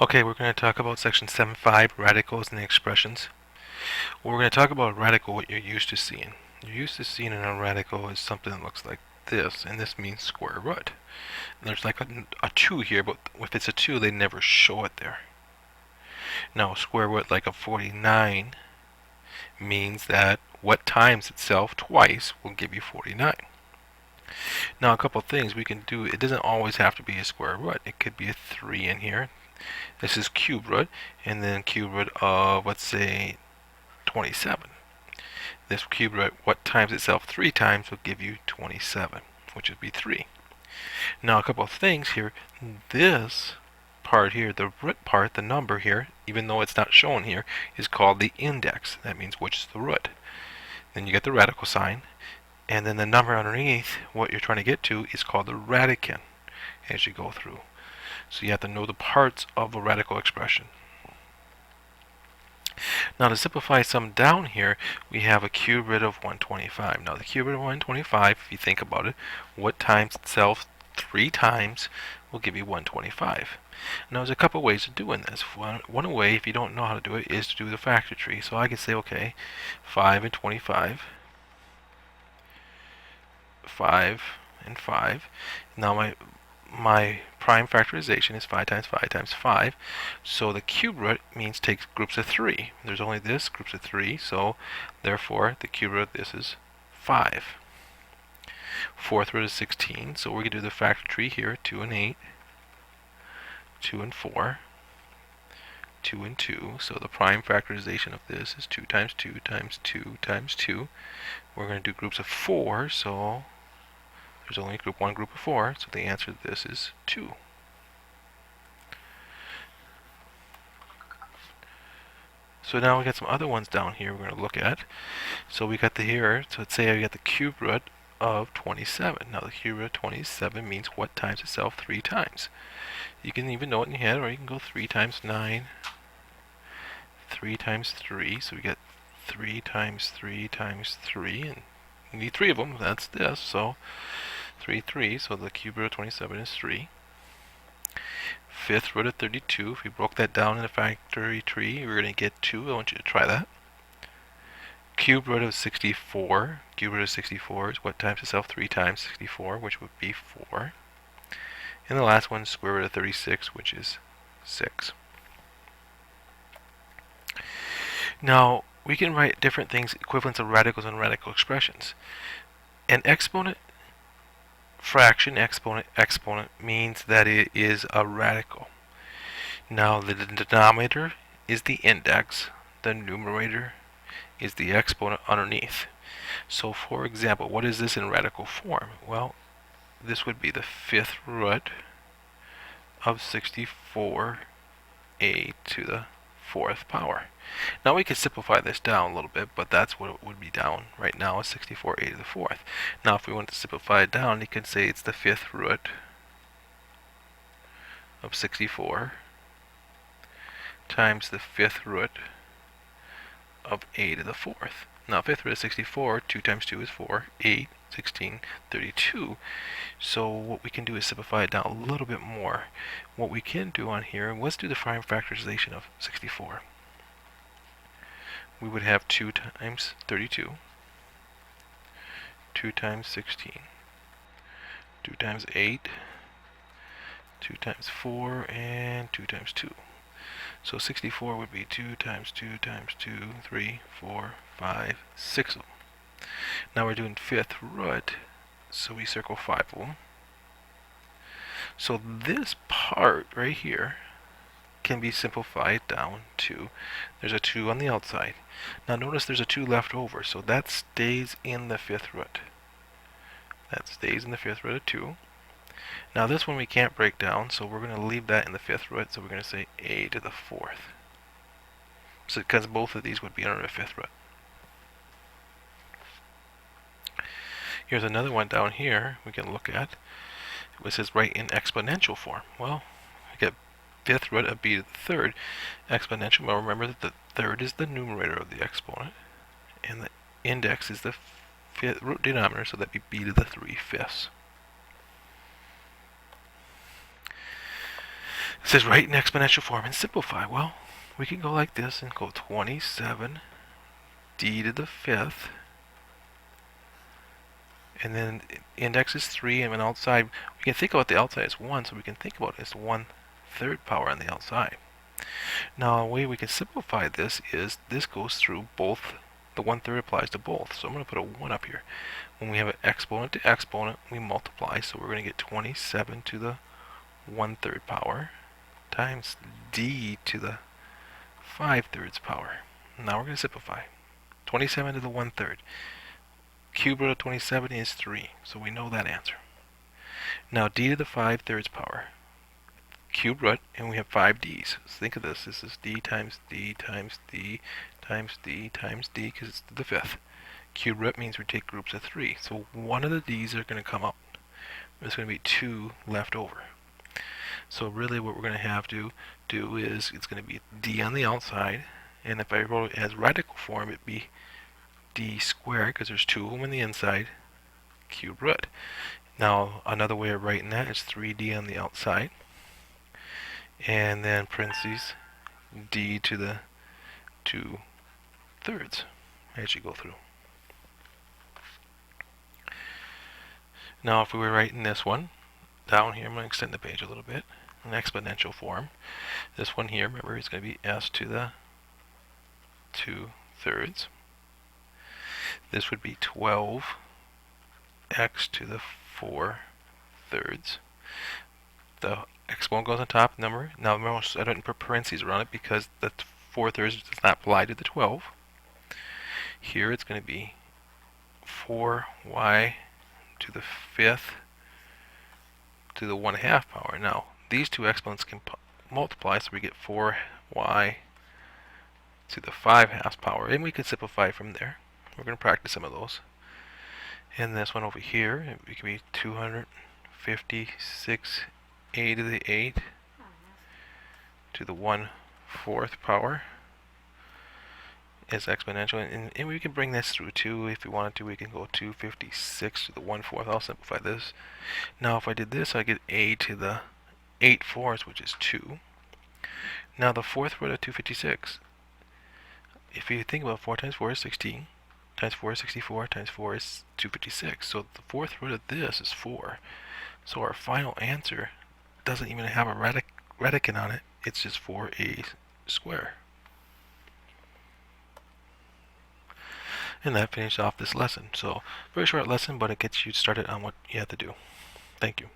Okay, we're going to talk about section 7.5, radicals and expressions. We're going to talk about a radical, what you're used to seeing. You're used to seeing in a radical is something that looks like this, and this means square root. And there's like a 2 here, but if it's a 2, they never show it there. Now, square root like a 49 means that what times itself twice will give you 49. Now, a couple of things we can do, it doesn't always have to be a square root. It could be a 3 in here. This is cube root, and then cube root of, let's say, 27. This cube root, what times itself 3 times, will give you 27, which would be 3. Now, a couple of things here. This part here, the root part, the number here, even though it's not shown here, is called the index. That means which is the root. Then you get the radical sign, and then the number underneath, what you're trying to get to, is called the radicand as you go through. So you have to know the parts of a radical expression. Now to simplify some down here, we have a cube root of 125. Now the cube root of 125, if you think about it, what times itself 3 times will give you 125. Now there's a couple ways of doing this. One way, if you don't know how to do it, is to do the factor tree. So I can say, okay, 5 and 25, 5 and 5. Now my prime factorization is 5 times 5 times 5. So the cube root means takes groups of 3. There's only this, groups of 3, so therefore the cube root of this is 5. Fourth root is 16, so we're going to do the factor tree here, 2 and 8, 2 and 4, 2 and 2. So the prime factorization of this is 2 times 2 times 2 times 2. We're going to do groups of 4, so there's only group 1, group of 4, so the answer to this is 2. So now we got some other ones down here we're going to look at. So we got the here, so let's say I got the cube root of 27. Now the cube root of 27 means what times itself 3 times. You can even know it in your head, or you can go 3 times 9, 3 times 3, so we got 3 times 3 times 3, and you need 3 of them, that's this, so 3, 3, so the cube root of 27 is 3. Fifth root of 32, if we broke that down in a factory tree, we're going to get 2. I want you to try that. Cube root of 64, cube root of 64 is what times itself 3 times 64, which would be 4. And the last one, square root of 36, which is 6. Now, we can write different things, equivalents of radicals and radical expressions. An exponent, fraction, exponent, exponent means that it is a radical. Now the denominator is the index, the numerator is the exponent underneath. So for example, what is this in radical form? Well, this would be the 5th root of 64a to the 4th power. Now we can simplify this down a little bit, but that's what it would be down right now, is 64a to the 4th. Now if we want to simplify it down, you can say it's the 5th root of 64 times the 5th root of a to the 4th. Now 5th root of 64, 2 times 2 is 4, 8, 16, 32. So what we can do is simplify it down a little bit more. What we can do on here, let's do the prime factorization of 64. We would have 2 times 32, 2 times 16, 2 times 8, 2 times 4, and 2 times 2. So 64 would be 2 times 2 times 2, 3, 4, 5, 6 of them. Now we're doing 5th root, so we circle 5 of them. So this part right here can be simplified down to, there's a 2 on the outside. Now notice there's a 2 left over, so that stays in the 5th root. That stays in the 5th root of 2. Now this one we can't break down, so we're going to leave that in the 5th root, so we're going to say a to the 4th. So because both of these would be under the 5th root. Here's another one down here we can look at. It says write in exponential form. Well, we get 5th root of b to the 3rd exponential. Well, remember that the 3rd is the numerator of the exponent, and the index is the root denominator, so that'd be b to the 3/5. It says write in exponential form and simplify. Well, we can go like this and go 27 d to the 5th, and then index is 3, and on outside, we can think about the outside as 1, so we can think about it as 1/3 power on the outside. Now, a way we can simplify this is this goes through both. The 1/3 applies to both, so I'm going to put a 1 up here. When we have an exponent to exponent, we multiply, so we're going to get 27 to the 1/3 power times d to the 5/3 power. Now we're going to simplify. 27 to the 1/3. Cube root of 27 is 3, so we know that answer. Now d to the 5/3 power. Cube root, and we have 5 d's. So think of this. This is d times d times d times d times d, because it's the 5th. Cube root means we take groups of 3. So one of the d's are going to come out. There's going to be 2 left over. So really what we're going to have to do is, it's going to be d on the outside, and if I wrote it as radical form, it'd be d squared, because there's 2 of them on the inside, cube root. Now another way of writing that is 3d on the outside, and then parentheses d to the 2/3 as you go through. Now if we were writing this one down here, I'm going to extend the page a little bit, in exponential form. This one here, remember, is going to be s to the 2/3. This would be 12 x to the 4/3. The exponent goes on top, number. Now remember, I didn't put parentheses around it because the 4/3 does not apply to the 12. Here it's going to be 4y to the 5th to the 1/2 power. Now these two exponents can multiply, so we get 4y to the 5/2 power, and we can simplify from there. We're going to practice some of those. And this one over here, it can be 256 a to the 8 to the 1/4 power is exponential, and we can bring this through too if we wanted to. We can go 256 to the 1/4. I'll simplify this. Now if I did this, I get a to the 8/4, which is 2. Now the 4th root of 256, if you think about 4 times 4 is 16, times 4 is 64, times 4 is 256. So the 4th root of this is 4. So our final answer doesn't even have a radicand on it. It's just 4a squared. And that finishes off this lesson. So very short lesson, but it gets you started on what you have to do. Thank you.